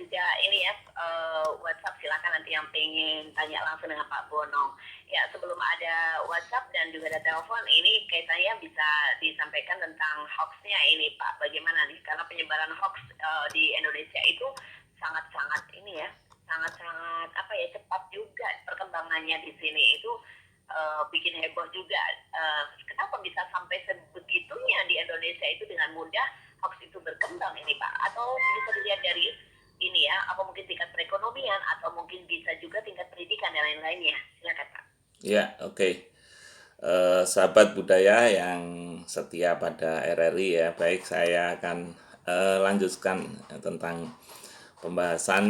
juga ini ya WhatsApp, silakan nanti yang pengen tanya langsung dengan Pak Bono. Ya, sebelum ada WhatsApp dan juga ada telepon, ini kaitannya bisa disampaikan tentang hoaxnya ini Pak. Bagaimana nih? Karena penyebaran hoax di Indonesia itu sangat-sangat ini ya, sangat-sangat apa ya, cepat juga perkembangannya di sini itu. Bikin heboh juga. Kenapa bisa sampai sebegitunya di Indonesia itu dengan mudah hoax itu berkembang ini Pak? Atau bisa dilihat dari ini ya, apa mungkin tingkat perekonomian atau mungkin bisa juga tingkat pendidikan dan lain-lainnya? Silakan Pak. Ya, oke. Sahabat budaya yang setia pada RRI ya, baik saya akan lanjutkan tentang pembahasan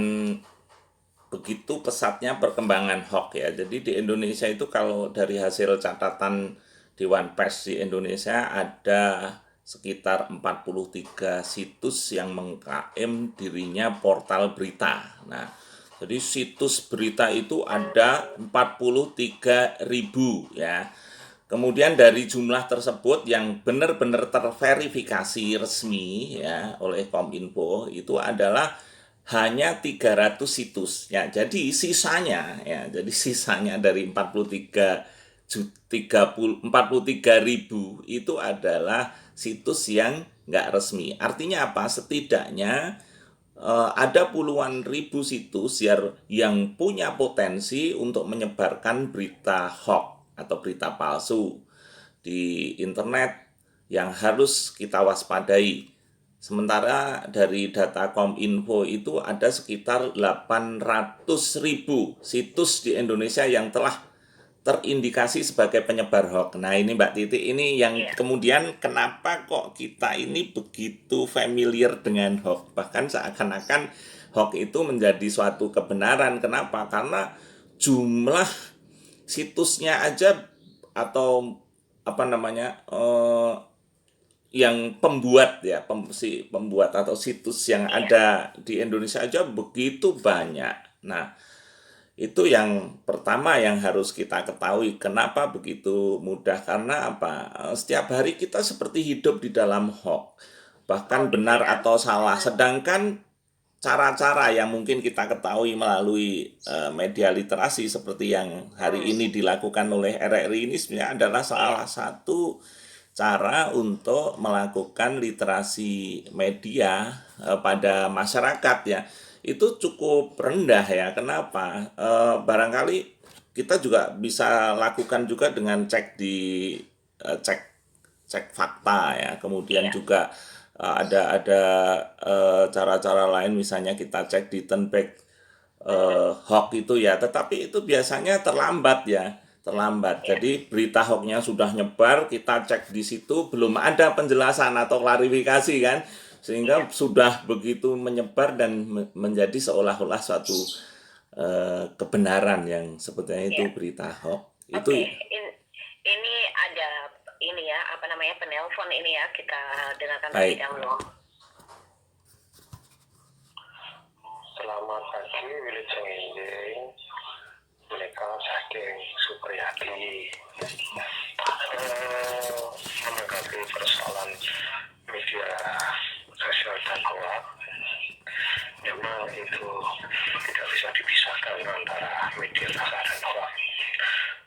begitu pesatnya perkembangan hoax ya. Jadi di Indonesia itu kalau dari hasil catatan Dewan Pers di Indonesia ada sekitar 43 situs yang mengklaim dirinya portal berita. Nah, jadi situs berita itu ada 43.000 ya. Kemudian dari jumlah tersebut yang benar-benar terverifikasi resmi ya oleh Kominfo itu adalah hanya 300 situs ya. Jadi sisanya dari 43.000 itu adalah situs yang nggak resmi. Artinya apa? Setidaknya ada puluhan ribu situs yang punya potensi untuk menyebarkan berita hoax atau berita palsu di internet yang harus kita waspadai. Sementara dari data Kominfo itu ada sekitar 800.000 situs di Indonesia yang telah terindikasi sebagai penyebar hoax. Nah ini Mbak Titi, ini yang kemudian kenapa kok kita ini begitu familiar dengan hoax. Bahkan seakan-akan hoax itu menjadi suatu kebenaran. Kenapa? Karena jumlah situsnya aja atau apa namanya yang pembuat atau situs yang ada di Indonesia aja begitu banyak. Nah, itu yang pertama yang harus kita ketahui. Kenapa begitu mudah? Karena apa? Setiap hari kita seperti hidup di dalam hoax. Bahkan benar atau salah. Sedangkan cara-cara yang mungkin kita ketahui melalui media literasi seperti yang hari ini dilakukan oleh RRI ini sebenarnya adalah salah satu cara untuk melakukan literasi media pada masyarakat ya. Itu cukup rendah ya. Kenapa? Barangkali kita juga bisa lakukan juga dengan cek cek fakta ya. Kemudian juga ada cara-cara lain, misalnya kita cek di Turnback hoax itu ya, tetapi itu biasanya terlambat. Jadi berita hoaxnya sudah nyebar, kita cek di situ belum ada penjelasan atau klarifikasi kan, sehingga sudah begitu menyebar dan menjadi seolah-olah suatu kebenaran yang sebetulnya itu berita hoax. Itu ini ada ini ya, apa namanya, penelpon ini ya, kita dengarkan baik. terlebih dahulu. Selamat pagi, Wilujeng Enjing. Mereka saking Supriyadi. Menanggapi persoalan media sosial dan hoax, memang itu tidak bisa dipisahkan antara media massa dan hoax.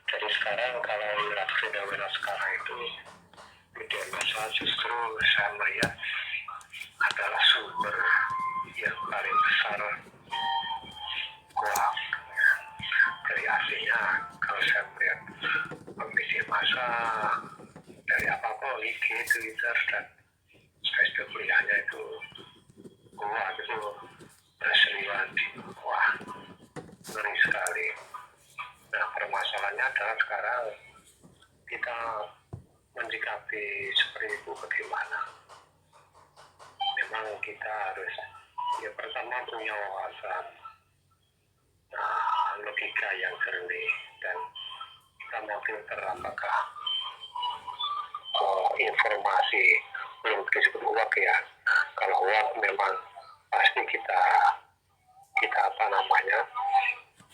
Jadi sekarang kalau lihat fenomena sekarang itu, media massa justru saya melihat adalah sumber yang paling besar hoax. Dari aslinya kalau saya melihat media massa dari apapun, IG, Twitter dan Facebook kuliahnya itu hoax itu berseliweran di wah, ngeri sekali. Nah, permasalahannya adalah sekarang kita menyikapi seperti itu bagaimana. Memang kita harus ya pertama punya wawasan logika yang jernih dan kita mau filter apakah informasi belum disebut hoax ya. Kalau hoax memang pasti kita apa namanya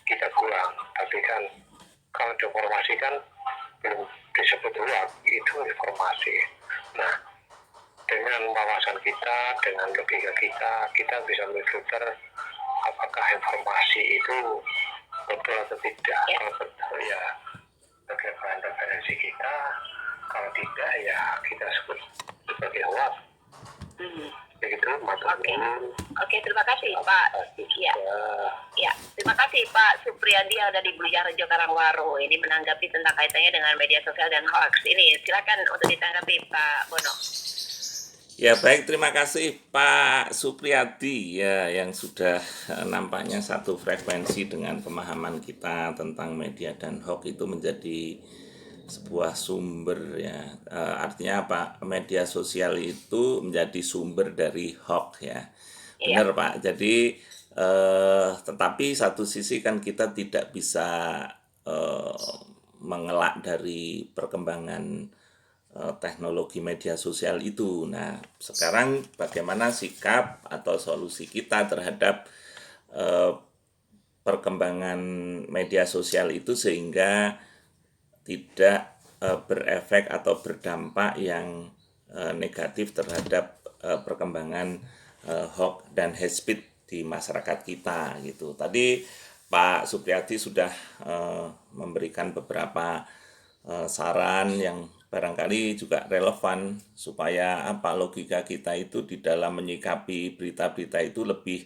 kita kurang, tapi kan kalau informasi kan belum disebut hoax, itu informasi. Nah, dengan wawasan kita, dengan logika kita bisa memfilter apakah informasi itu betul atau tidak. Ya. Kalau betul ya sebagai bahan referensi kita, kalau tidak ya kita sebut sebagai hoax. Begitu, Oke, terima kasih Pak. Ya, terima kasih Pak Supriyadi yang ada di Bulujarejo Karangwaru. Ini menanggapi tentang kaitannya dengan media sosial dan hoax. Ini silakan untuk ditanggapi Pak Bono. Ya baik, terima kasih Pak Supriyadi ya yang sudah nampaknya satu frekuensi dengan pemahaman kita tentang media dan hoax itu menjadi sebuah sumber ya. Artinya apa? Media sosial itu menjadi sumber dari hoax ya. Benar Pak. Jadi tetapi satu sisi kan kita tidak bisa mengelak dari perkembangan teknologi media sosial itu. Nah, sekarang bagaimana sikap atau solusi kita terhadap perkembangan media sosial itu sehingga tidak berefek atau berdampak yang negatif terhadap perkembangan hoax dan hate speech di masyarakat kita gitu. Tadi Pak Supriyadi sudah memberikan beberapa saran yang barangkali juga relevan supaya apa logika kita itu di dalam menyikapi berita-berita itu lebih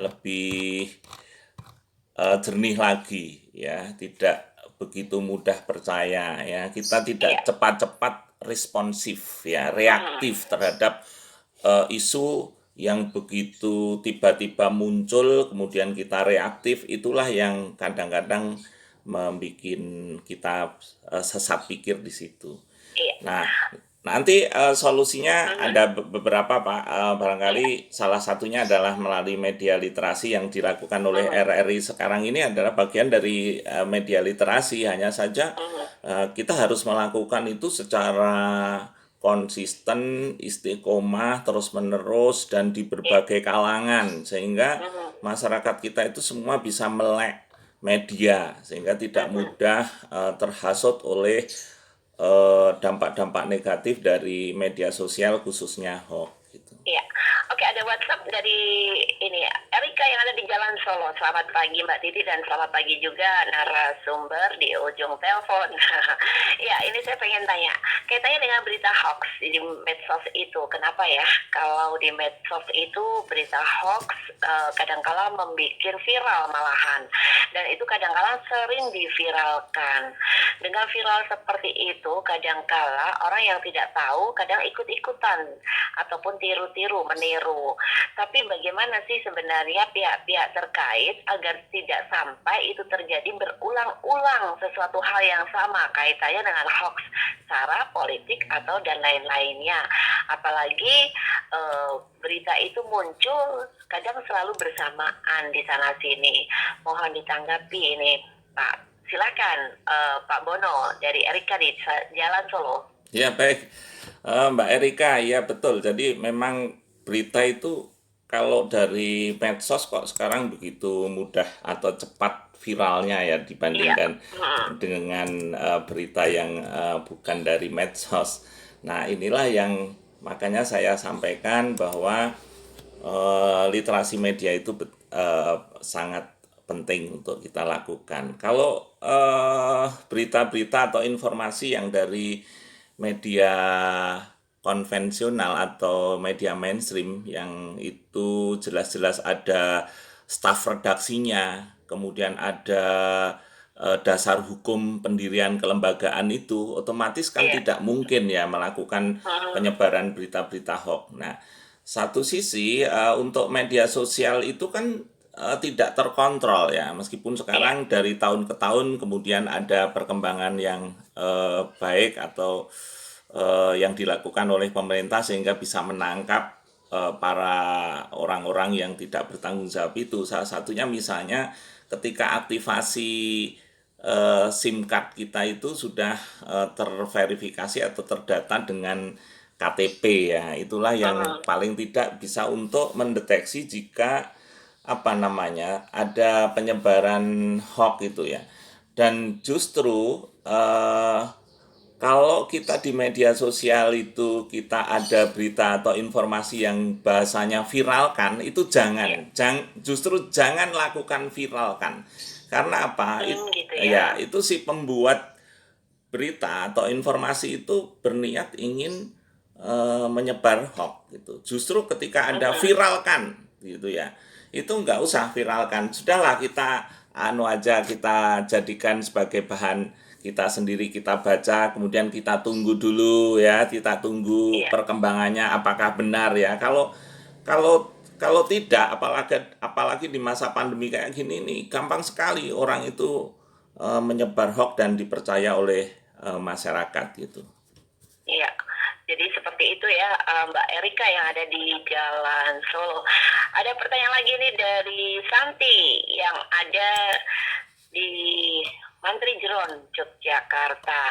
lebih jernih lagi ya, tidak begitu mudah percaya ya, kita tidak cepat-cepat responsif ya, reaktif terhadap isu yang begitu tiba-tiba muncul kemudian kita reaktif. Itulah yang kadang-kadang membuat kita sesat pikir di situ. Nah, nanti solusinya ada beberapa Pak. Barangkali salah satunya adalah melalui media literasi yang dilakukan oleh RRI sekarang ini adalah bagian dari media literasi. Hanya saja kita harus melakukan itu secara konsisten, istiqomah, terus-menerus, dan di berbagai kalangan. Sehingga masyarakat kita itu semua bisa melek media. Sehingga tidak mudah terhasut oleh dampak-dampak negatif dari media sosial khususnya hoax gitu. Iya. Oke, ada WhatsApp dari ini Erika yang ada di Jalan Solo. Selamat pagi Mbak Titi dan selamat pagi juga narasumber di ujung telepon. Ya, ini saya pengen tanya, kaitannya dengan berita hoax di medsos itu, kenapa ya kalau di medsos itu berita hoax kadangkala membuat viral malahan, dan itu kadangkala sering diviralkan. Dengan viral seperti itu, kadangkala orang yang tidak tahu kadang ikut-ikutan ataupun tiru-tiru, meniru. Tapi bagaimana sih sebenarnya pihak-pihak terkait agar tidak sampai itu terjadi berulang-ulang sesuatu hal yang sama kaitannya dengan hoax, sara, politik atau dan lain-lainnya. Apalagi berita itu muncul kadang selalu bersamaan di sana sini. Mohon ditanggapi ini Pak. Silakan Pak Bono dari Erika di Jalan Solo. Ya baik, Mbak Erika, ya betul. Jadi memang berita itu kalau dari medsos kok sekarang begitu mudah atau cepat viralnya ya dibandingkan dengan berita yang bukan dari medsos. Nah inilah yang makanya saya sampaikan bahwa literasi media itu sangat penting untuk kita lakukan. Kalau berita-berita atau informasi yang dari media konvensional atau media mainstream yang itu jelas-jelas ada staf redaksinya, kemudian ada dasar hukum pendirian kelembagaan itu, otomatis kan tidak mungkin ya melakukan penyebaran berita-berita hoax. Nah, satu sisi untuk media sosial itu kan tidak terkontrol ya, meskipun sekarang dari tahun ke tahun kemudian ada perkembangan yang baik atau yang dilakukan oleh pemerintah sehingga bisa menangkap para orang-orang yang tidak bertanggung jawab itu. Salah satunya misalnya ketika aktivasi SIM card kita itu sudah terverifikasi atau terdata dengan KTP ya, itulah yang paling tidak bisa untuk mendeteksi jika ada penyebaran hoax itu ya. Dan justru kalau kita di media sosial itu kita ada berita atau informasi yang bahasanya viralkan, itu Iya. justru jangan lakukan viralkan. Karena apa? Gitu Ya, ya. itu si pembuat berita atau informasi itu berniat ingin menyebar hoax gitu. Justru ketika Anda viralkan gitu ya, itu nggak usah viralkan. Sudahlah kita anu aja, kita jadikan sebagai bahan kita sendiri, kita baca, kemudian kita tunggu dulu ya, kita tunggu Iya. perkembangannya apakah benar ya. Kalau kalau tidak, apalagi di masa pandemi kayak gini nih, gampang sekali orang itu menyebar hoax dan dipercaya oleh masyarakat gitu. Iya. Jadi seperti itu ya, Mbak Erika yang ada di Jalan Solo. Ada pertanyaan lagi nih dari Santi yang ada di Mantri Jeron, Yogyakarta.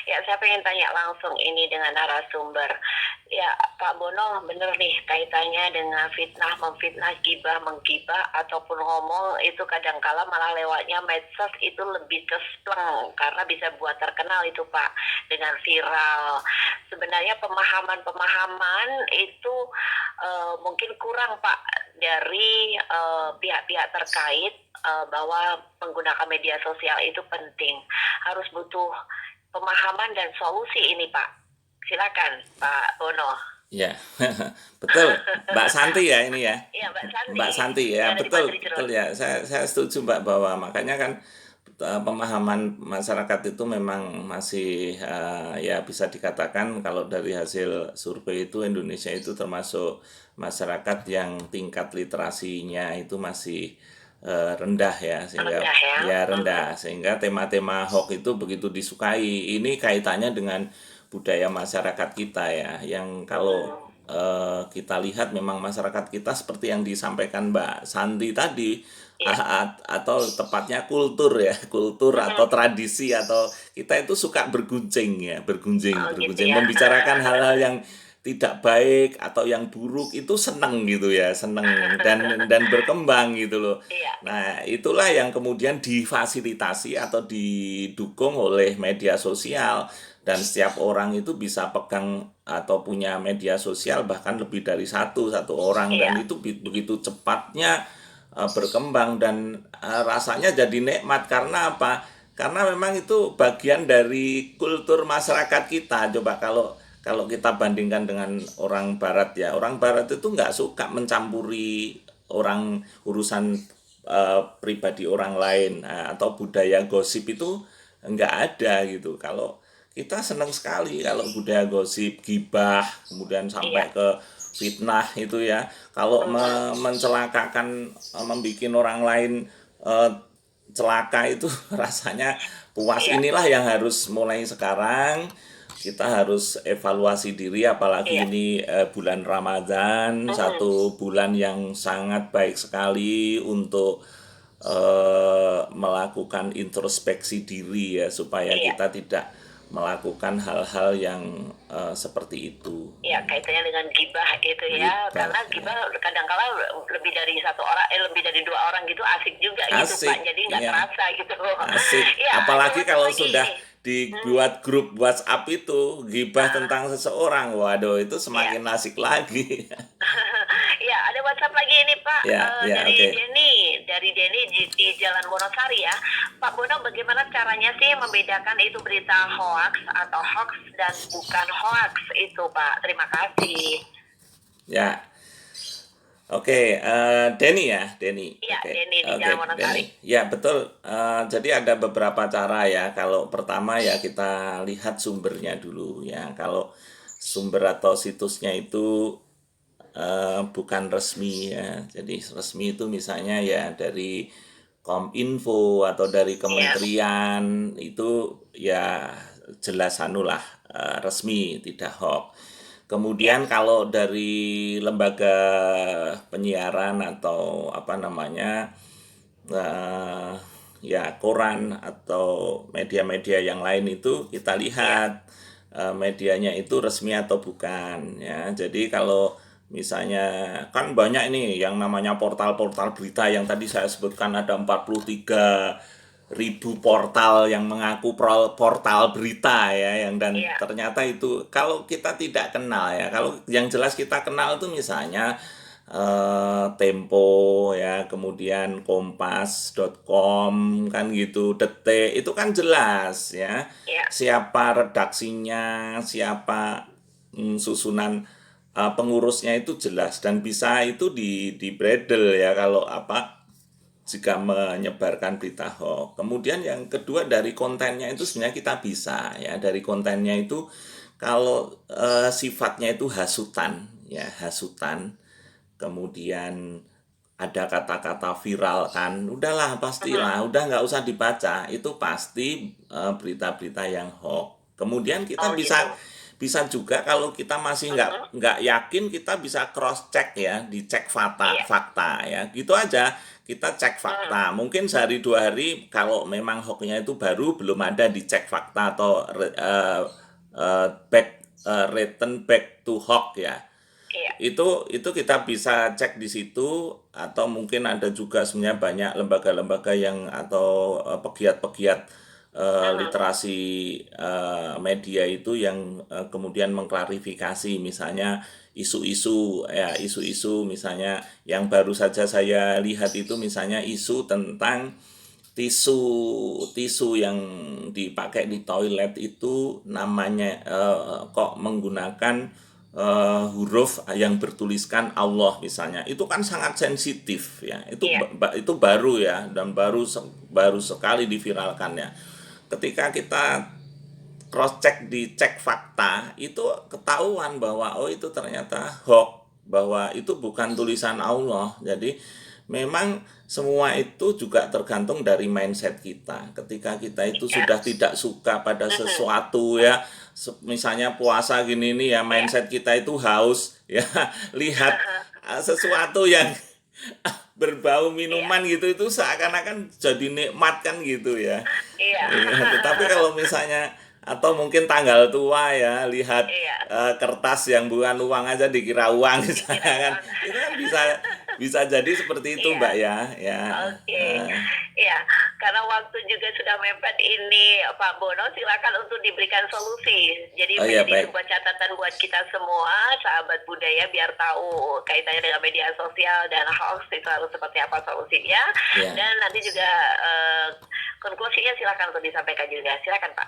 Ya, saya pengen tanya langsung ini dengan narasumber. Ya, Pak Bono, bener nih kaitannya dengan fitnah, memfitnah, gibah, menggibah, ataupun ngomong itu kadangkala malah lewatnya medsos itu lebih cespleng karena bisa buat terkenal itu Pak dengan viral. Sebenarnya pemahaman itu mungkin kurang Pak dari pihak-pihak terkait bahwa menggunakan media sosial itu penting. Harus butuh pemahaman dan solusi ini Pak. Silakan Pak Bono. Ya, betul, Mbak Santi ya ini ya. Iya Mbak Santi. Mbak Santi ya, Yang ada di betul, Mantri Jeron. betul ya. Saya setuju Mbak bahwa makanya kan pemahaman masyarakat itu memang masih ya bisa dikatakan kalau dari hasil survei itu Indonesia itu termasuk masyarakat yang tingkat literasinya itu masih rendah ya, sehingga Rendah ya. ya rendah, sehingga tema-tema hoax itu begitu disukai. Ini kaitannya dengan budaya masyarakat kita ya, yang kalau kita lihat memang masyarakat kita seperti yang disampaikan Mbak Santi tadi, atau tepatnya kultur ya, kultur atau tradisi, atau kita itu suka bergunjing ya, Oh, gitu ya. membicarakan hal-hal yang tidak baik atau yang buruk itu seneng gitu ya, seneng dan berkembang gitu loh. Iya. Nah, itulah yang kemudian difasilitasi atau didukung oleh media sosial, dan setiap orang itu bisa pegang atau punya media sosial bahkan lebih dari satu orang, dan Iya. itu begitu cepatnya berkembang, dan rasanya jadi nikmat. Karena apa? Karena memang itu bagian dari kultur masyarakat kita. Coba kalau kita bandingkan dengan orang barat ya, orang barat itu nggak suka mencampuri urusan pribadi orang lain, atau budaya gosip itu nggak ada gitu. Kalau kita senang sekali kalau budaya gosip, gibah, kemudian sampai ke fitnah itu ya. Kalau mencelakakan, membikin orang lain celaka itu rasanya puas. Inilah yang harus mulai sekarang kita harus evaluasi diri, apalagi ini bulan Ramadan, satu bulan yang sangat baik sekali untuk melakukan introspeksi diri ya, supaya kita tidak melakukan hal-hal yang seperti itu. Ya, kaitannya dengan gibah itu ya. Gibah, Karena gibah kadang-kala lebih dari satu orang, lebih dari dua orang gitu asik juga gitu Asik, Pak. Jadi nggak iya. terasa gitu. Asik. Ya, Apalagi ada kalau lagi sudah nih. dibuat grup WhatsApp itu gibah tentang seseorang, waduh itu semakin asik lagi. Ya, ada WhatsApp lagi ini Pak, dari oke. Denny di Jalan Wonosari ya. Pak Bono, bagaimana caranya sih membedakan itu berita hoax atau hoax dan bukan hoax itu Pak? Terima kasih. Ya, oke, Denny ya, Denny. Iya, Oke, Denny di oke, Jalan Wonosari. Denny. Ya betul. Jadi ada beberapa cara ya. Kalau pertama ya kita lihat sumbernya dulu ya. Kalau sumber atau situsnya itu bukan resmi ya. Jadi resmi itu misalnya ya dari Kominfo atau dari kementerian, itu ya jelas anulah resmi, tidak hoax. Kemudian kalau dari lembaga penyiaran atau apa namanya, ya koran atau media-media yang lain, itu kita lihat medianya itu resmi atau bukan ya. Jadi kalau misalnya kan banyak ini yang namanya portal-portal berita yang tadi saya sebutkan, ada 43 ribu portal yang mengaku portal berita ya, yang dan Iya. ternyata itu kalau kita tidak kenal ya, kalau yang jelas kita kenal itu misalnya Tempo ya, kemudian kompas.com kan gitu, Detik itu kan jelas ya, Iya. siapa redaksinya, siapa susunan pengurusnya itu jelas dan bisa itu di bredel ya kalau apa jika menyebarkan berita hoax. Kemudian yang kedua dari kontennya itu sebenarnya kita bisa ya, dari kontennya itu kalau sifatnya itu hasutan ya, hasutan, kemudian ada kata-kata viral kan, udahlah pastilah, udah nggak usah dibaca, itu pasti berita-berita yang hoax. Kemudian kita Oh gitu. bisa bisa juga kalau kita masih nggak yakin, kita bisa cross check ya, dicek fakta Iya. fakta ya, gitu aja. Kita cek fakta, mungkin sehari dua hari kalau memang hoaxnya itu baru belum ada dicek fakta atau return back to hoax ya, Iya. itu kita bisa cek di situ. Atau mungkin ada juga sebenarnya banyak lembaga-lembaga yang atau pegiat-pegiat literasi media itu yang kemudian mengklarifikasi misalnya isu-isu ya, isu-isu misalnya yang baru saja saya lihat itu misalnya isu tentang tisu tisu yang dipakai di toilet itu namanya kok menggunakan huruf yang bertuliskan Allah misalnya, itu kan sangat sensitif ya, itu Iya. itu baru ya, dan baru sekali diviralkan ya. Ketika kita cross check, dicek fakta, itu ketahuan bahwa oh itu ternyata hoax, bahwa itu bukan tulisan Allah. Jadi memang semua itu juga tergantung dari mindset kita. Ketika kita itu Iya. sudah tidak suka pada sesuatu ya, misalnya puasa gini nih ya, Iya. mindset kita itu haus ya, lihat sesuatu yang berbau Iya. minuman gitu, itu seakan-akan jadi nikmat kan gitu ya. Iya. Iya, tetapi kalau misalnya atau mungkin tanggal tua ya, lihat Iya. kertas yang bukan uang aja dikira uang misalnya kan, uang. itu kan bisa jadi seperti itu Iya. Mbak ya, ya. Oke. Iya, karena waktu juga sudah mepet ini, Pak Bono, silakan untuk diberikan solusi. Jadi Oh ya, menjadi baik. sebuah catatan buat kita semua, sahabat budaya, biar tahu kaitannya dengan media sosial dan hoax itu harus seperti apa solusinya. Ya. Dan nanti juga konklusinya silakan untuk disampaikan juga. Silakan Pak.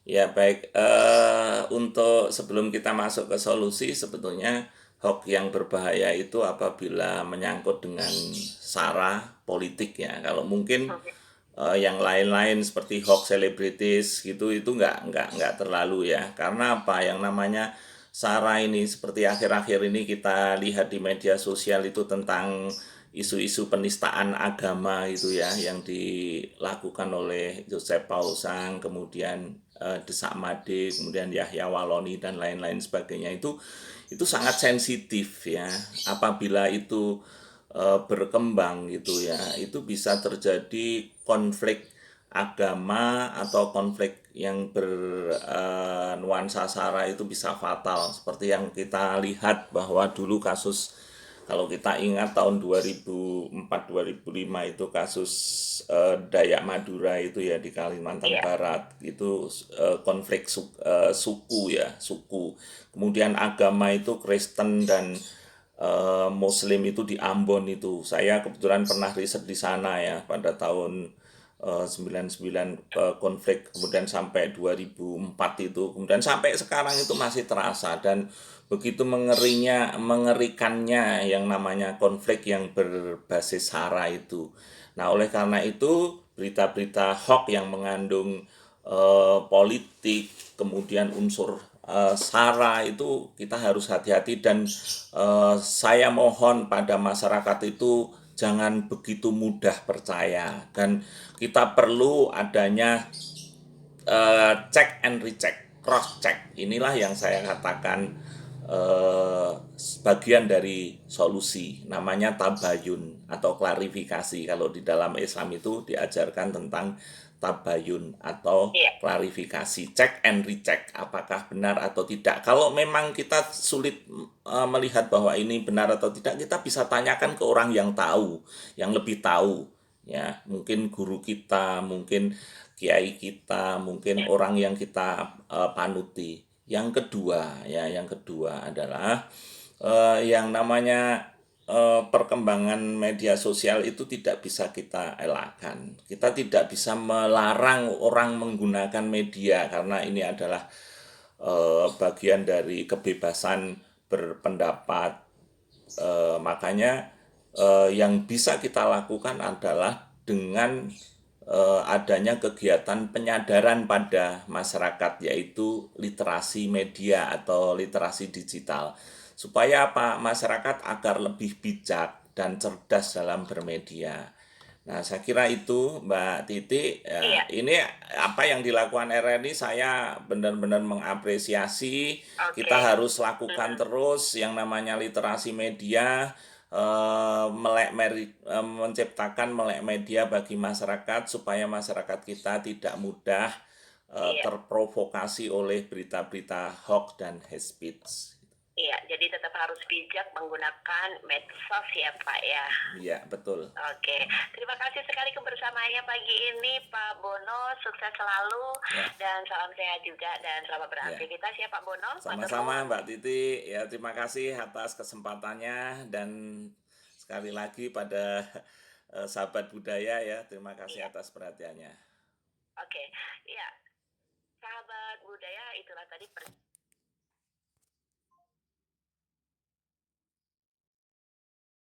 Ya baik, untuk sebelum kita masuk ke solusi, sebetulnya hoax yang berbahaya itu apabila menyangkut dengan sara politik ya. Kalau mungkin yang lain-lain seperti hoax selebritis gitu, itu nggak terlalu ya. Karena apa, yang namanya sara ini seperti akhir-akhir ini kita lihat di media sosial itu tentang isu-isu penistaan agama itu ya, yang dilakukan oleh Joseph Pausang, kemudian Desak Made, kemudian Yahya Waloni dan lain-lain sebagainya, itu sangat sensitif ya. Apabila itu berkembang gitu ya, itu bisa terjadi konflik agama atau konflik yang bernuansa sara, itu bisa fatal seperti yang kita lihat bahwa dulu kasus, kalau kita ingat tahun 2004-2005 itu kasus Dayak Madura itu ya di Kalimantan Iya. Barat, itu konflik suku ya, suku. Kemudian agama itu Kristen dan Muslim itu di Ambon itu. Saya kebetulan pernah riset di sana ya pada tahun 99 konflik, kemudian sampai 2004 itu, kemudian sampai sekarang itu masih terasa, dan begitu mengerikannya yang namanya konflik yang berbasis sara itu. Nah, oleh karena itu berita-berita hoax yang mengandung politik, kemudian unsur sara, itu kita harus hati-hati. Dan saya mohon pada masyarakat itu jangan begitu mudah percaya, dan kita perlu adanya check and recheck, cross check. Inilah yang saya katakan bagian dari solusi, namanya tabayun atau klarifikasi. Kalau di dalam Islam itu diajarkan tentang tabayun atau klarifikasi, check and recheck, apakah benar atau tidak. Kalau memang kita sulit melihat bahwa ini benar atau tidak, kita bisa tanyakan ke orang yang tahu, yang lebih tahu ya mungkin guru kita, mungkin kiai kita, mungkin orang yang kita panuti. Yang kedua adalah yang namanya perkembangan media sosial itu tidak bisa kita elakkan. Kita tidak bisa melarang orang menggunakan media karena ini adalah bagian dari kebebasan berpendapat. Makanya yang bisa kita lakukan adalah dengan adanya kegiatan penyadaran pada masyarakat, yaitu literasi media atau literasi digital, supaya apa, masyarakat agar lebih bijak dan cerdas dalam bermedia. Nah, saya kira itu Mbak Titi. Iya, Ya, ini apa yang dilakukan RRI saya benar-benar mengapresiasi. oke. Kita harus lakukan Mhm. terus yang namanya literasi media, menciptakan melek media bagi masyarakat supaya masyarakat kita tidak mudah Iya. terprovokasi oleh berita-berita hoax dan hate speech. Iya, jadi tetap harus bijak menggunakan medsos ya Pak ya. Iya, betul. Oke, terima kasih sekali kebersamaannya pagi ini Pak Bono, sukses selalu Ya, dan salam sehat juga dan selamat ya. beraktivitas ya Pak Bono. Matur Sama-sama nuwun. Mbak Titi, ya terima kasih atas kesempatannya dan sekali lagi pada sahabat budaya ya, terima kasih Iya, atas perhatiannya. oke. Iya, sahabat budaya itulah tadi